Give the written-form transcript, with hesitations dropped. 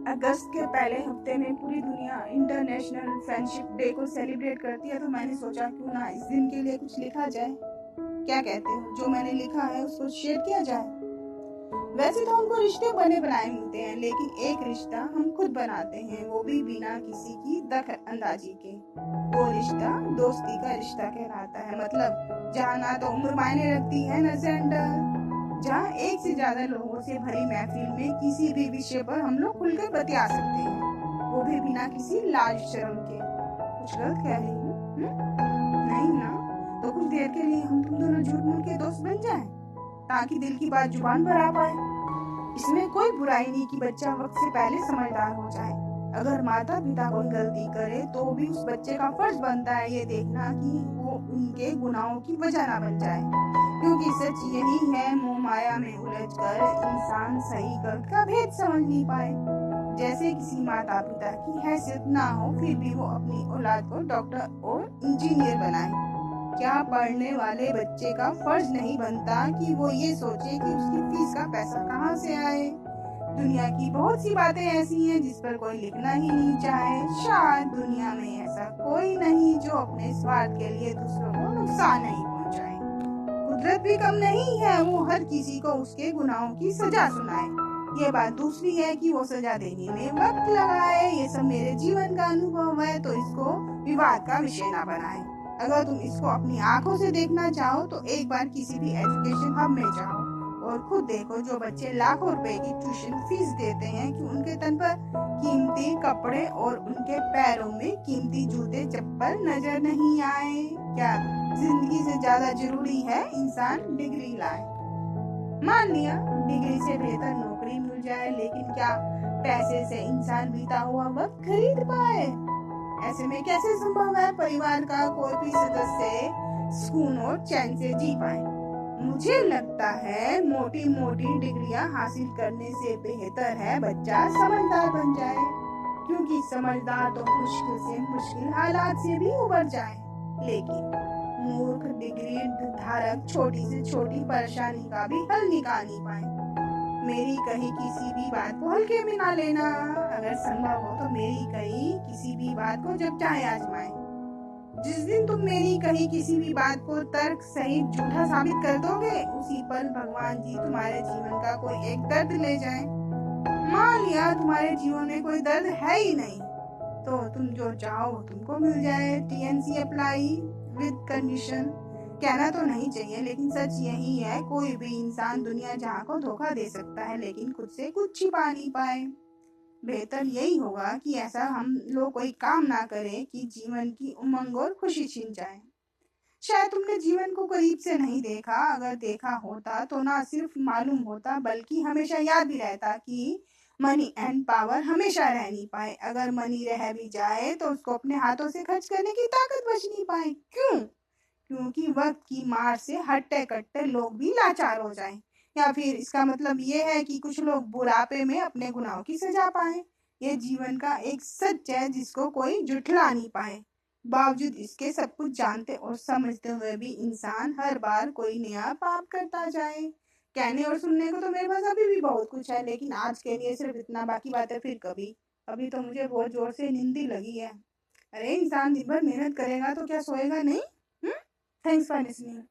अगस्त के पहले हफ्ते में पूरी दुनिया इंटरनेशनल फ्रेंडशिप डे को सेलिब्रेट करती है, तो मैंने सोचा क्यों ना इस दिन के लिए कुछ लिखा जाए। क्या कहते हो, जो मैंने लिखा है उसको शेयर किया जाए? वैसे तो हमको रिश्ते बने बनाए मिलते हैं, लेकिन एक रिश्ता हम खुद बनाते हैं, वो भी बिना किसी की दखल अंदाजी के। वो रिश्ता दोस्ती का रिश्ता कहलाता है। मतलब जहाँ ना तो उम्र मायने रखती है न जेंडर, जहाँ एक से ज्यादा लोगों से भरी महफिल में किसी भी विषय पर हम लोग खुलकर बतिया सकते हैं, वो भी बिना किसी लाज शर्म के। कुछ गलत कह रही हूँ? नहीं ना? तो कुछ देर के लिए हम तुम दोनों झूठ मूठ के दोस्त बन जाएं, ताकि दिल की बात जुबान पर आ पाए। इसमें कोई बुराई नहीं कि बच्चा वक्त से पहले समझदार हो जाए। अगर माता पिता कोई गलती करे तो भी उस बच्चे का फर्ज बनता है ये देखना कि वो उनके गुनाहों की वजह ना बन जाए, क्योंकि सच यही है, मोह माया में उलझकर इंसान सही गलत का भेद समझ नहीं पाए। जैसे किसी माता पिता की हैसियत ना हो, फिर भी वो अपनी औलाद को डॉक्टर और इंजीनियर बनाए। क्या पढ़ने वाले बच्चे का फर्ज नहीं बनता कि वो ये सोचे कि उसकी फीस का पैसा कहाँ से आए? दुनिया की बहुत सी बातें ऐसी हैं जिस पर कोई लिखना ही नहीं चाहे। शायद दुनिया में ऐसा कोई नहीं जो अपने स्वार्थ के लिए दूसरों को नुकसान नहीं पहुंचाए। कुदरत भी कम नहीं है, वो हर किसी को उसके गुनाहों की सजा सुनाए। ये बात दूसरी है कि वो सजा देने में वक्त लगाए। ये सब मेरे जीवन का अनुभव है, तो इसको विवाद का विषय ना बनाए। अगर तुम इसको अपनी आंखों से देखना चाहो तो एक बार किसी भी एजुकेशन हब में जाओ और खुद देखो, जो बच्चे लाखों रुपए की ट्यूशन फीस देते हैं कि उनके तन पर कीमती कपड़े और उनके पैरों में कीमती जूते चप्पल नजर नहीं आए। क्या जिंदगी से ज्यादा जरूरी है इंसान डिग्री लाए? मान लिया डिग्री से बेहतर नौकरी मिल जाए, लेकिन क्या पैसे से इंसान बीता हुआ वक्त खरीद पाए? ऐसे में कैसे संभव है परिवार का कोई भी सदस्य सुकून और चैन से जी पाए? मुझे लगता है मोटी मोटी डिग्रियां हासिल करने से बेहतर है बच्चा समझदार बन जाए, क्योंकि समझदार तो मुश्किल से मुश्किल हालात से भी उबर जाए, लेकिन मूर्ख डिग्री धारक छोटी से छोटी परेशानी का भी हल निकाल नहीं पाए। मेरी कही किसी भी बात को हल्के में ना लेना। अगर संभव हो तो मेरी कही किसी भी बात को जब चाहे आजमाए। जिस दिन तुम मेरी कही किसी भी बात को तर्क सहित झूठा साबित कर दोगे, उसी पल भगवान जी तुम्हारे जीवन का कोई एक दर्द ले जाए। मान लिया तुम्हारे जीवन में कोई दर्द है ही नहीं, तो तुम जो चाहो तुमको मिल जाए। TNC apply with condition. कहना तो नहीं चाहिए, लेकिन सच यही है, कोई भी इंसान दुनिया जहां को धोखा दे सकता है, लेकिन खुद से कुछ छिपा नहीं पाए। बेहतर यही होगा कि ऐसा हम लोग कोई काम ना करें कि जीवन की उमंग और खुशी छिन जाए। शायद तुमने जीवन को करीब से नहीं देखा, अगर देखा होता तो ना सिर्फ मालूम होता, बल्कि हमेशा याद भी रहता कि मनी एंड पावर हमेशा रह नहीं पाए। अगर मनी रह भी जाए तो उसको अपने हाथों से खर्च करने की ताकत बच नहीं पाए। क्यों? क्योंकि वक्त की मार से हट्टे कट्टे लोग भी लाचार हो जाएं। या फिर इसका मतलब ये है कि कुछ लोग बुढ़ापे में अपने गुनाहों की सजा पाए। ये जीवन का एक सच है जिसको कोई जुठला नहीं पाए। बावजूद इसके सब कुछ जानते और समझते हुए भी इंसान हर बार कोई नया पाप करता जाए। कहने और सुनने को तो मेरे पास अभी भी बहुत कुछ है, लेकिन आज के लिए सिर्फ इतना। बाकी बातें फिर कभी। अभी तो मुझे बहुत जोर से नींद लगी है। अरे इंसान दिन भर मेहनत करेगा तो क्या सोएगा नहीं? Thanks for listening.